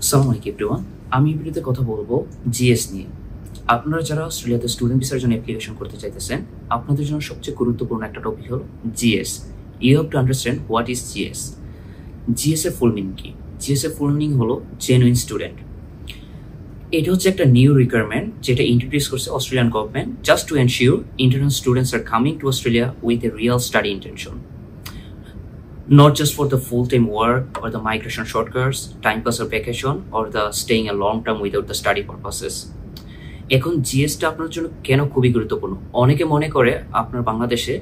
আসসালামু আলাইকুম এভরিওয়ান। আমি এই ভিডিওতে কথা বলবো জিএস নিয়ে। আপনারা যারা অস্ট্রেলিয়াতে স্টুডেন্ট ভিসার জন্য অ্যাপ্লিকেশন করতে চাইতেছেন, আপনাদের জন্য সবচেয়ে গুরুত্বপূর্ণ একটা টপিক হলো GS. You have to understand what is GS. GS এর ফুল মিনিং কি? জিএস এর ফুল মিনিং হলো জেনুইন স্টুডেন্ট। এটা হচ্ছে একটা নিউ রিকোয়ারমেন্ট যেটা ইন্ট্রোডিউস করছে Australian government just to ensure international students are coming to Australia with a real study intention, not just for the full-time work or the migration shortcuts, time pass or vacation, or the staying a long term without the study purposes. এখন জিএসটা আপনার জন্য কেন খুবই গুরুত্বপূর্ণ? অনেকে মনে করে আপনার বাংলাদেশে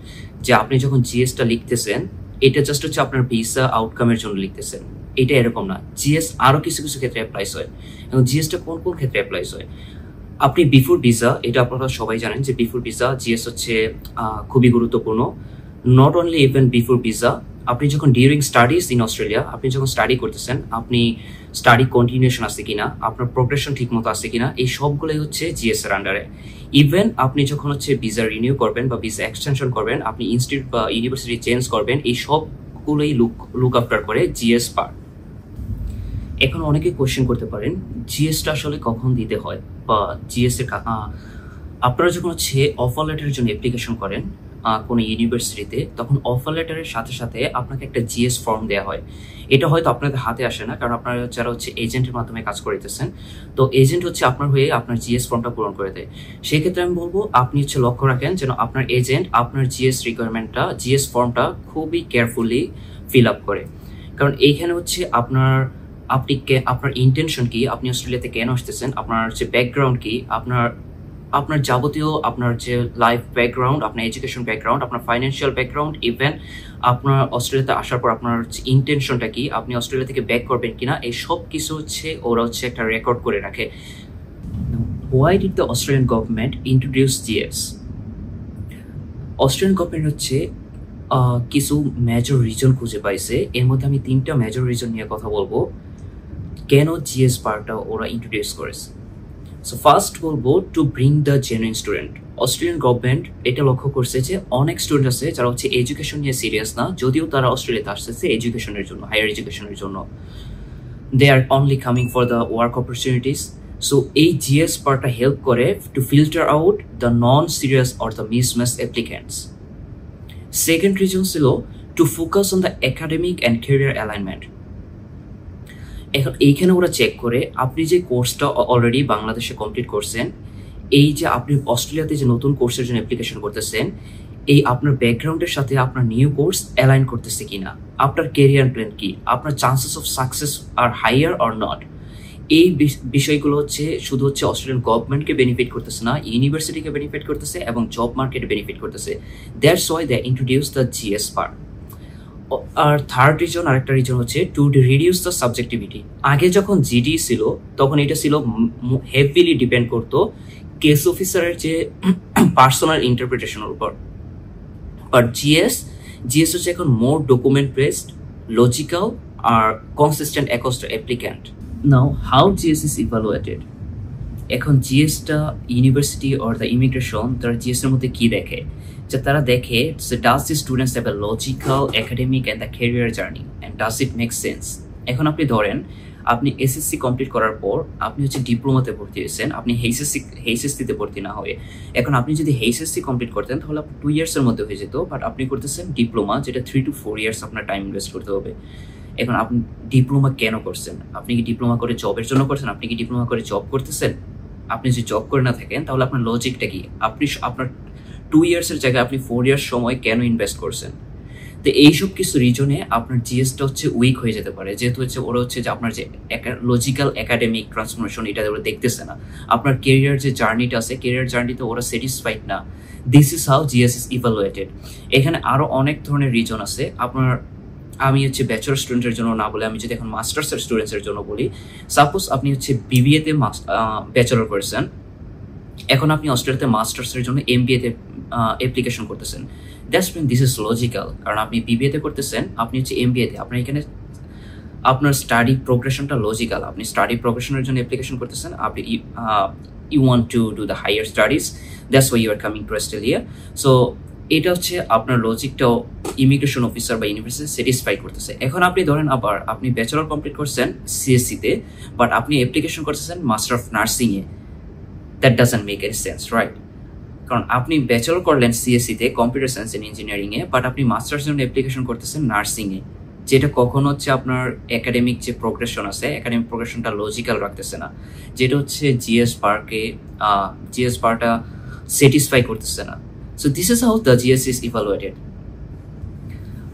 যে আপনি যখন জিএসটা লিখতেছেন এটা জাস্ট হচ্ছে আপনার ভিসা আউটকামের জন্য লিখতেছেন। এটা এরকম না। জিএস আরো কিছু কিছু ক্ষেত্রে অ্যাপ্লাইস হয়। এবং জিএসটা কোন কোন ক্ষেত্রে অ্যাপ্লাইস হয়? আপনি বিফোর ভিসা, এটা আপনারা সবাই জানেন যে বিফোর ভিসা জিএস হচ্ছে খুবই গুরুত্বপূর্ণ। Not only even before visa, আপনি যখন ডিউরিং স্টাডিজ ইন অস্ট্রেলিয়া, আপনি যখন স্টাডি করতেছেন, আপনি স্টাডি কন্টিনিউশন আছে কিনা, আপনার প্রোগ্রেশন ঠিক মতো আছে কিনা, এই সবগুলোই হচ্ছে জিএস এর আন্ডারে। ইভেন আপনি যখন হচ্ছে ভিসা রিনিউ করবেন বা ভিসা এক্সটেনশন করবেন, আপনি ইনস্টিটিউট বা ইউনিভার্সিটি চেঞ্জ করবেন, এই সবগুলোই লুক আফটার করে জিএস পার্ট। এখন অনেকে কোয়েশ্চেন করতে পারেন জিএসটা আসলে কখন দিতে হয়, বা জিএস এর আপনারা যখন হচ্ছে অফার লেটারের জন্য অ্যাপ্লিকেশন করেন কোনো ইউনিভার্সিটিতে, তখন অফার লেটারের সাথে সাথে আপনাকে একটা জিএস ফর্ম দেওয়া হয়। এটা হয়তো আপনাদের হাতে আসে না, কারণ আপনারা যারা হচ্ছে এজেন্টের মাধ্যমে কাজ করিতেছেন, তো এজেন্ট হচ্ছে আপনার হয়ে আপনার জিএস ফর্মটা পূরণ করে দেয়। সেই ক্ষেত্রে আমি বলবো আপনি হচ্ছে লক্ষ্য রাখেন যেন আপনার এজেন্ট আপনার জিএস রিকোয়ারমেন্টটা, জিএস ফর্মটা খুবই কেয়ারফুলি ফিল আপ করে। কারণ এইখানে হচ্ছে আপনার ইন্টেনশন কি, আপনি অস্ট্রেলিয়াতে কেন আসতেছেন, আপনার হচ্ছে ব্যাকগ্রাউন্ড কি, আপনার যাবতীয় আপনার যে লাইফ ব্যাকগ্রাউন্ড, আপনার এডুকেশন ব্যাকগ্রাউন্ড, আপনার ফাইন্যান্সিয়াল ব্যাকগ্রাউন্ড, ইভেন আপনার অস্ট্রেলিয়াতে আসার পর আপনার ইন্টেনশনটা কি, আপনি অস্ট্রেলিয়া থেকে ব্যাক করবেন কিনা, এই সব কিছু হচ্ছে ওরা হচ্ছে একটা রেকর্ড করে রাখে। Why did the Australian government introduce GS? Australian government হচ্ছে কিছু মেজর রিজন খুঁজে পাইছে। এর মধ্যে আমি 3টা মেজর রিজন নিয়ে কথা বলবো কেন জিএস পার্টটা ওরা ইন্ট্রোডিউস করেছে। সো ফার্স্ট বলবো to bring the genuine student. Australian government এটা লক্ষ্য করছে যে অনেক স্টুডেন্ট আছে যারা হচ্ছে এডুকেশন নিয়ে সিরিয়াস না, যদিও তারা অস্ট্রেলিয়াতে আসতেছে এডুকেশনের জন্য, হায়ার এডুকেশনের জন্য। They are only coming for the work opportunities. So এই জিএস পার্টটা হেল্প করে to filter out the non serious or the mismatch applicants. Second reason ছিল to focus on the academic and career alignment. এখন এইখানে ওরা check করে আপনি যে কোর্সটা অলরেডি বাংলাদেশে কমপ্লিট করছেন, এই যে আপনি অস্ট্রেলিয়াতে যে নতুন কোর্সের জন্য অ্যাপ্লিকেশন করতেছেন, এই আপনার ব্যাকগ্রাউন্ডের সাথে আপনার নিউ কোর্স অ্যালাইন করতেছে কিনা, আপনার ক্যারিয়ার প্ল্যান কি, আপনার চান্সেস অফ সাকসেস আর হাইয়ার অর নট। এই বিষয়গুলো হচ্ছে শুধু হচ্ছে অস্ট্রেলিয়ান গভর্নমেন্টকে বেনিফিট করতেছে না, ইউনিভার্সিটিকে বেনিফিট করতেছে এবং জব মার্কেটে বেনিফিট করতেছে। That's why they introduce the GS part. আর থার্ড রিজন, আরেকটা রিজন হচ্ছে টু রিডিউস দ্য সাবজেক্টিভিটি। আগে যখন জিডি ছিল তখন এটা ছিল হেভিলি ডিপেন্ড করতো কেস অফিসারের যে পার্সোনাল ইন্টারপ্রিটেশনের উপর, বাট জিএস হচ্ছে এখন মোর ডকুমেন্ট বেসড, লজিক্যাল আর consistent across the applicant. Now how GS is evaluated. এখন জিএসটা ইউনিভার্সিটি অর দ্য ইমিগ্রেশন তারা জিএস এর মধ্যে কি দেখে, যে তারা দেখে does the students have a logical, academic and the career journey and does it make sense. এখন আপনি ধরেন আপনি এসএসসি কমপ্লিট করার পর আপনি হচ্ছে ডিপ্লোমাতে ভর্তি হয়েছেন, আপনি এইচএসসিতে ভর্তি না হয়ে। এখন আপনি যদি এইচএসসি কমপ্লিট করতেন তাহলে 2 ইয়ার্সের মধ্যে হয়ে যেত, বাট আপনি করতেছেন ডিপ্লোমা, যেটা 3 to 4 ইয়ার্স আপনার টাইম ইনভেস্ট করতে হবে। এখন আপনি ডিপ্লোমা কেন করছেন? আপনি কি ডিপ্লোমা করে জবের জন্য করছেন? আপনি কি ডিপ্লোমা করে জব করতেছেন? আপনি যদি জব করে না থাকেন তাহলে আপনার লজিকটা কি? আপনি আপনার 2 ইয়ার্সের জায়গায় আপনি 4 ইয়ার্স সময় কেন ইনভেস্ট করছেন? তো এইসব কিছু রিজনে আপনার জিএসটা হচ্ছে উইক হয়ে যেতে পারে, যেহেতু হচ্ছে ওরা হচ্ছে যে আপনার যে লজিক্যাল একাডেমিক ট্রান্সফরমেশন এটা ওরা দেখতেছে না, আপনার কেরিয়ার যে জার্নিটা আছে, কেরিয়ার জার্নিতে ওরা স্যাটিসফাইড না। This is how GS is evaluated. এখানে আরো অনেক ধরনের রিজন আছে। আমি হচ্ছে ব্যাচেলর স্টুডেন্টের জন্য না বলে আমি যদি এখন মাস্টার্সের স্টুডেন্টসের জন্য বলি, সাপোজ আপনি হচ্ছে বিবিএতে ব্যাচেলর করছেন, এখন আপনি অস্ট্রেলিয়াতে মাস্টার্সের জন্য এমবিএতে অ্যাপ্লিকেশন করতেছেন। That's mean this is logical, কারণ আপনি বিবিএতে করতেছেন, আপনি হচ্ছে এমবিএতে, আপনার এখানে আপনার স্টাডি প্রোগ্রেশনটা লজিক্যাল। আপনি স্টাডি প্রোগ্রেশনের জন্য অ্যাপ্লিকেশন করতেছেন, আপনি you want to do the higher studies, that's why you are coming to Australia. So এটা হচ্ছে আপনার লজিকটাও ইমিগ্রেশন অফিসার বা ইউনিভার্সিটি স্যাটিসফাই করতেছে। এখন আপনি ধরেন আবার আপনি ব্যাচেলর কমপ্লিট করছেন সিএসসিতে, বাট আপনি অ্যাপ্লিকেশন করতেছেন মাস্টার অফ নার্সিংয়ে, that doesn't make any sense, right? কারণ আপনি ব্যাচেলর করলেন সিএসসিতে কম্পিউটার সায়েন্স অ্যান্ড ইঞ্জিনিয়ারিংয়ে, বাট আপনি মাস্টার্স জন্য অ্যাপ্লিকেশন করতেছেন নার্সিংয়ে, যেটা কখনো হচ্ছে আপনার একাডেমিক যে প্রোগ্রেশন আছে একাডেমিক প্রোগ্রেশনটা লজিক্যাল রাখতেছে না, যেটা হচ্ছে জিএস বারটা স্যাটিসফাই করতেছে না। So this is how the GS is evaluated.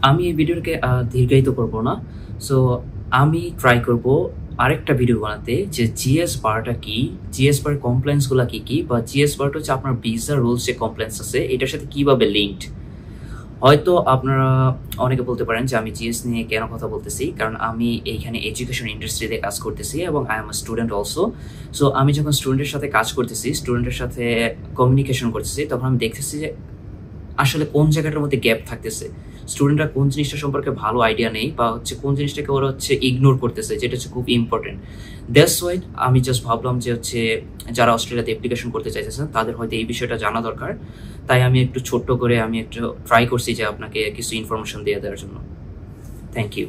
আমি এই ভিডিওটাকে দীর্ঘায়িত করবো না, সো আমি ট্রাই করব আরেকটা ভিডিও বানাতে যে জিএস বারটা কি, জিএস বার কমপ্লেন্সগুলো কি কি, বা জিএস বারটা হচ্ছে আপনার ভিসা রুলস যে কমপ্লেন্স আছে এটার সাথে কিভাবে লিঙ্কড। হয়তো আপনারা অনেকে বলতে পারেন যে আমি জিএস নিয়ে কেন কথা বলতেছি, কারণ আমি এইখানে এডুকেশন ইন্ডাস্ট্রিতে কাজ করতেছি এবং I am a student also. So আমি যখন স্টুডেন্টের সাথে কাজ করতেছি, স্টুডেন্টের সাথে কমিউনিকেশন করতেছি, তখন আমি দেখতেছি যে আসলে কোন জায়গাটার মধ্যে গ্যাপ থাকতেছে, স্টুডেন্টরা কোন জিনিসটা সম্পর্কে ভালো আইডিয়া নেই, বা হচ্ছে কোন জিনিসটাকে ওরা হচ্ছে ইগনোর করতেছে, যেটা হচ্ছে খুব ইম্পর্টেন্ট। দ্যাটস ওয়াই আমি জাস্ট ভাবলাম যে হচ্ছে যারা অস্ট্রেলিয়াতে অ্যাপ্লিকেশন করতে চাইতেছেন তাদের হয়তো এই বিষয়টা জানা দরকার, তাই আমি একটু ছোট্ট করে আমি একটু ট্রাই করছি যে আপনাকে কিছু ইনফরমেশন দিয়ে দেওয়ার জন্য। Thank you.